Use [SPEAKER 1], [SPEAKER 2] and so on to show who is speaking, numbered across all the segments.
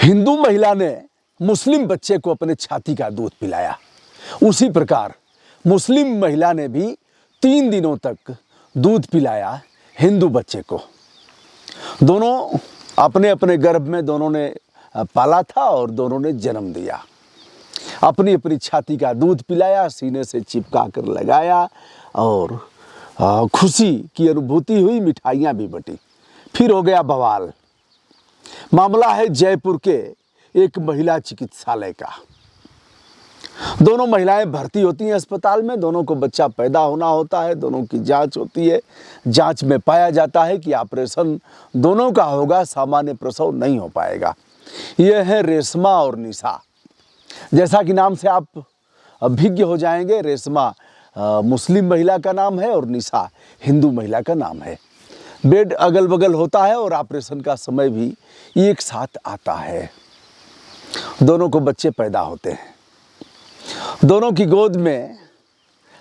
[SPEAKER 1] हिंदू महिला ने मुस्लिम बच्चे को अपने छाती का दूध पिलाया, उसी प्रकार मुस्लिम महिला ने भी 3 दिनों तक दूध पिलाया हिंदू बच्चे को। दोनों अपने अपने गर्भ में दोनों ने पाला था और दोनों ने जन्म दिया। अपनी अपनी छाती का दूध पिलाया, सीने से चिपका कर लगाया और खुशी की अनुभूति हुई, मिठाइयाँ भी बटी। फिर हो गया बवाल। मामला है जयपुर के एक महिला चिकित्सालय का। दोनों महिलाएं भर्ती होती हैं अस्पताल में, दोनों को बच्चा पैदा होना होता है, दोनों की जांच होती है। जांच में पाया जाता है कि ऑपरेशन दोनों का होगा, सामान्य प्रसव नहीं हो पाएगा। यह है रेशमा और निशा। जैसा कि नाम से आप अभिज्ञ हो जाएंगे, रेशमा मुस्लिम महिला का नाम है और निशा हिंदू महिला का नाम है। बेड अगल बगल होता है और ऑपरेशन का समय भी एक साथ आता है। दोनों को बच्चे पैदा होते हैं, दोनों की गोद में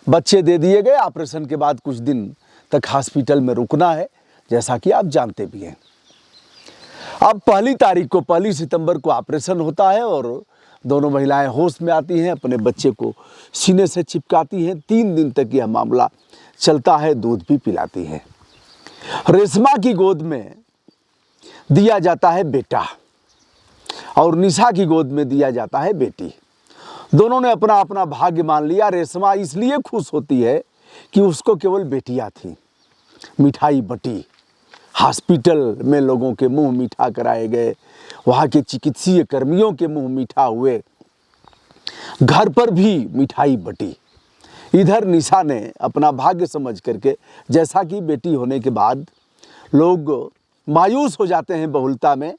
[SPEAKER 1] बच्चे दे दिए गए। ऑपरेशन के बाद कुछ दिन तक हॉस्पिटल में रुकना है, जैसा कि आप जानते भी हैं। अब 1 सितंबर को ऑपरेशन होता है और दोनों महिलाएं होश में आती हैं, अपने बच्चे को सीने से चिपकाती हैं। 3 दिन तक यह मामला चलता है, दूध भी पिलाती हैं। रेशमा की गोद में दिया जाता है बेटा और निशा की गोद में दिया जाता है बेटी। दोनों ने अपना अपना भाग्य मान लिया। रेशमा इसलिए खुश होती है कि उसको केवल बेटियां थी। मिठाई बटी, हॉस्पिटल में लोगों के मुंह मीठा कराए गए, वहाँ के चिकित्सीय कर्मियों के मुंह मीठा हुए, घर पर भी मिठाई बटी। इधर निशा ने अपना भाग्य समझ करके, जैसा कि बेटी होने के बाद लोग मायूस हो जाते हैं बहुलता में,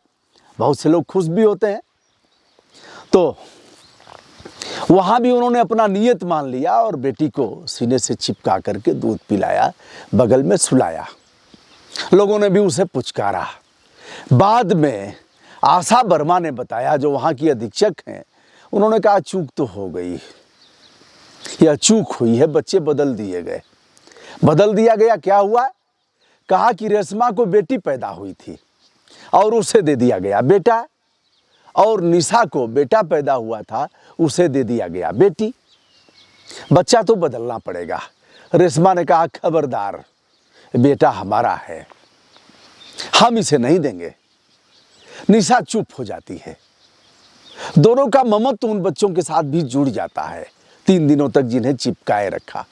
[SPEAKER 1] बहुत से लोग खुश भी होते हैं, तो वहाँ भी उन्होंने अपना नियत मान लिया और बेटी को सीने से चिपका करके दूध पिलाया, बगल में सुलाया। लोगों ने भी उसे पुचकारा। बाद में आशा वर्मा ने बताया, जो वहाँ की अधीक्षक हैं, उन्होंने कहा चूक तो हो गई, यह चूक हुई है, बच्चे बदल दिए गए। बदल दिया गया, क्या हुआ? कहा कि रेशमा को बेटी पैदा हुई थी और उसे दे दिया गया बेटा, और निशा को बेटा पैदा हुआ था, उसे दे दिया गया बेटी। बच्चा तो बदलना पड़ेगा। रेशमा ने कहा खबरदार, बेटा हमारा है, हम इसे नहीं देंगे। निशा चुप हो जाती है। दोनों का ममत्व उन बच्चों के साथ भी जुड़ जाता है, 3 दिनों तक जिन्हें चिपकाए रखा।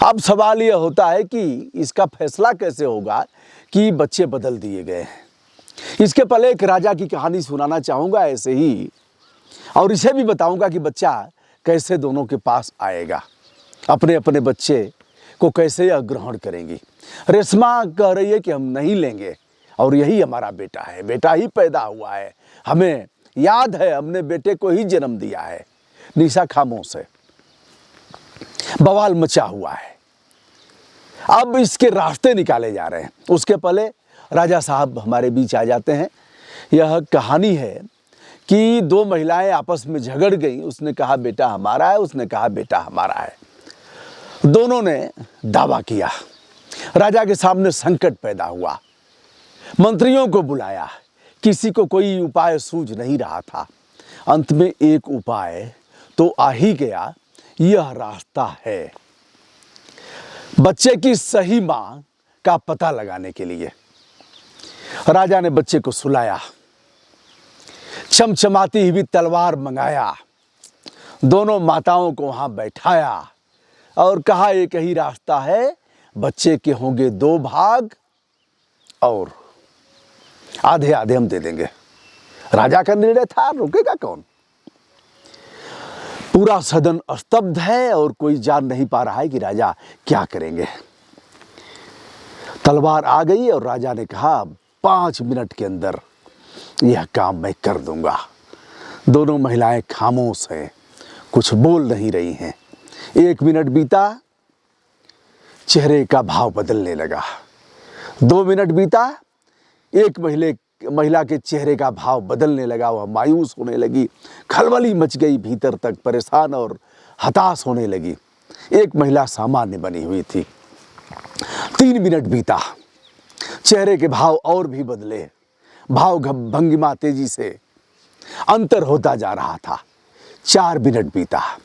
[SPEAKER 1] अब सवाल यह होता है कि इसका फैसला कैसे होगा कि बच्चे बदल दिए गए हैं। इसके पहले एक राजा की कहानी सुनाना चाहूँगा ऐसे ही, और इसे भी बताऊँगा कि बच्चा कैसे दोनों के पास आएगा, अपने अपने बच्चे को कैसे यह ग्रहण करेंगी। रेशमा कह रही है कि हम नहीं लेंगे और यही हमारा बेटा है, बेटा ही पैदा हुआ है, हमें याद है, हमने बेटे को ही जन्म दिया है। निशा खामोश है। बवाल मचा हुआ है। अब इसके रास्ते निकाले जा रहे हैं। उसके पहले राजा साहब हमारे बीच आ जाते हैं। यह कहानी है कि 2 महिलाएं आपस में झगड़ गई। उसने कहा बेटा हमारा है, उसने कहा बेटा हमारा है। दोनों ने दावा किया। राजा के सामने संकट पैदा हुआ। मंत्रियों को बुलाया, किसी को कोई उपाय सूझ नहीं रहा था। अंत में एक उपाय तो आ ही गया। यह रास्ता है बच्चे की सही मां का पता लगाने के लिए। राजा ने बच्चे को सुलाया, चमचमाती हुई तलवार मंगाया, दोनों माताओं को वहां बैठाया और कहा एक ही रास्ता है, बच्चे के होंगे 2 भाग और आधे आधे हम दे देंगे। राजा का निर्णय था, रुकेगा कौन? पूरा सदन स्तब्ध है और कोई जान नहीं पा रहा है कि राजा क्या करेंगे। तलवार आ गई और राजा ने कहा 5 मिनट के अंदर यह काम मैं कर दूंगा। दोनों महिलाएं खामोश हैं, कुछ बोल नहीं रही हैं। 1 मिनट बीता, चेहरे का भाव बदलने लगा। 2 मिनट बीता, एक महिला के चेहरे का भाव बदलने लगा। वह मायूस होने लगी, खलबली मच गई, भीतर तक परेशान और हताश होने लगी। एक महिला सामान्य बनी हुई थी। 3 मिनट बीता, चेहरे के भाव और भी बदले। भाव भंगिमा तेजी से अंतर होता जा रहा था। 4 मिनट बीता।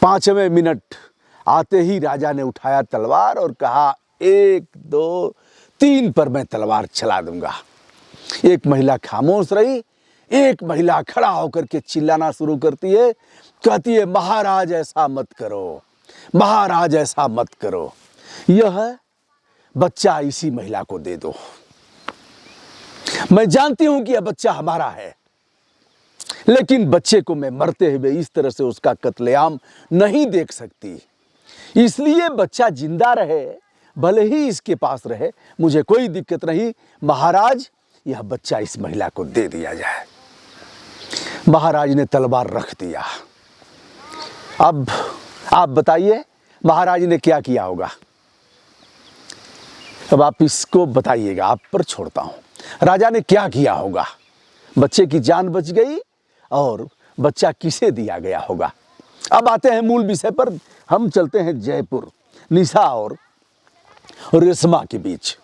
[SPEAKER 1] 5वें मिनट आते ही राजा ने उठाया तलवार और कहा 1 2 3 पर मैं तलवार चला दूंगा। एक महिला खामोश रही। एक महिला खड़ा होकर के चिल्लाना शुरू करती है, कहती है महाराज ऐसा मत करो, महाराज ऐसा मत करो, यह बच्चा इसी महिला को दे दो। मैं जानती हूं कि यह बच्चा हमारा है, लेकिन बच्चे को मैं मरते हुए इस तरह से उसका कत्लेआम नहीं देख सकती, इसलिए बच्चा जिंदा रहे, भले ही इसके पास रहे, मुझे कोई दिक्कत नहीं। महाराज यह बच्चा इस महिला को दे दिया जाए। महाराज ने तलवार रख दिया। अब आप बताइए महाराज ने क्या किया होगा। अब आप इसको बताइएगा, आप पर छोड़ता हूं। राजा ने क्या किया होगा। बच्चे की जान बच गई और बच्चा किसे दिया गया होगा। अब आते हैं मूल विषय पर। हम चलते हैं जयपुर, निशा और रेशमा के बीच।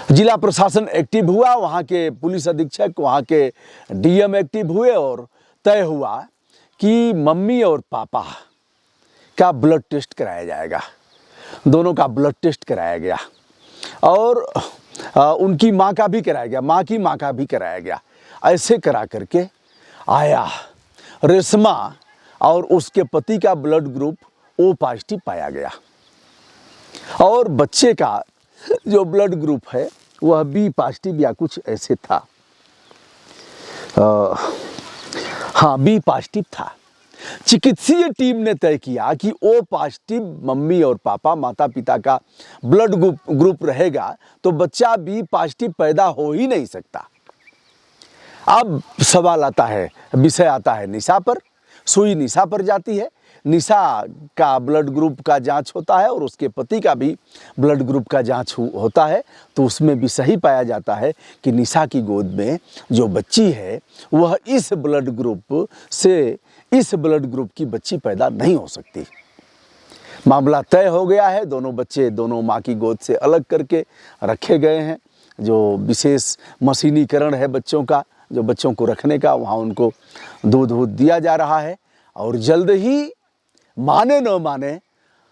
[SPEAKER 1] जिला प्रशासन एक्टिव हुआ, वहाँ के पुलिस अधीक्षक, वहाँ के डीएम एक्टिव हुए और तय हुआ कि मम्मी और पापा का ब्लड टेस्ट कराया जाएगा। दोनों का ब्लड टेस्ट कराया गया और उनकी माँ का भी कराया गया, माँ की माँ का भी कराया गया। ऐसे करा करके आया रेशमा और उसके पति का ब्लड ग्रुप O पॉजिटिव पाया गया और बच्चे का जो ब्लड ग्रुप है वह B पॉजिटिव या कुछ ऐसे था। हाँ, B पॉजिटिव था। चिकित्सीय टीम ने तय किया कि O पॉजिटिव मम्मी और पापा माता पिता का ब्लड ग्रुप रहेगा तो बच्चा B पॉजिटिव पैदा हो ही नहीं सकता। अब सवाल आता है, विषय आता है निशा पर। सुई निशा पर जाती है। निशा का ब्लड ग्रुप का जांच होता है और उसके पति का भी ब्लड ग्रुप का जांच होता है, तो उसमें भी सही पाया जाता है कि निशा की गोद में जो बच्ची है वह इस ब्लड ग्रुप की बच्ची पैदा नहीं हो सकती। मामला तय हो गया है। दोनों बच्चे दोनों माँ की गोद से अलग करके रखे गए हैं। जो विशेष मशीनीकरण है बच्चों का, जो बच्चों को रखने का, वहाँ उनको दूध दिया जा रहा है और जल्द ही माने न माने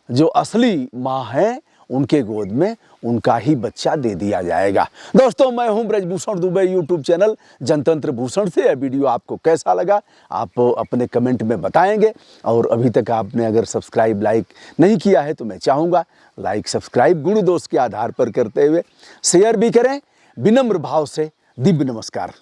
[SPEAKER 1] जो असली माँ है उनके गोद में उनका ही बच्चा दे दिया जाएगा। दोस्तों, मैं हूं ब्रजभूषण दुबे, यूट्यूब चैनल जनतंत्र भूषण से। यह वीडियो आपको कैसा लगा आप अपने कमेंट में बताएंगे और अभी तक आपने अगर सब्सक्राइब लाइक नहीं किया है तो मैं चाहूँगा लाइक सब्सक्राइब गुण दोष के आधार पर करते हुए शेयर भी करें। विनम्र भाव से दिव्य नमस्कार।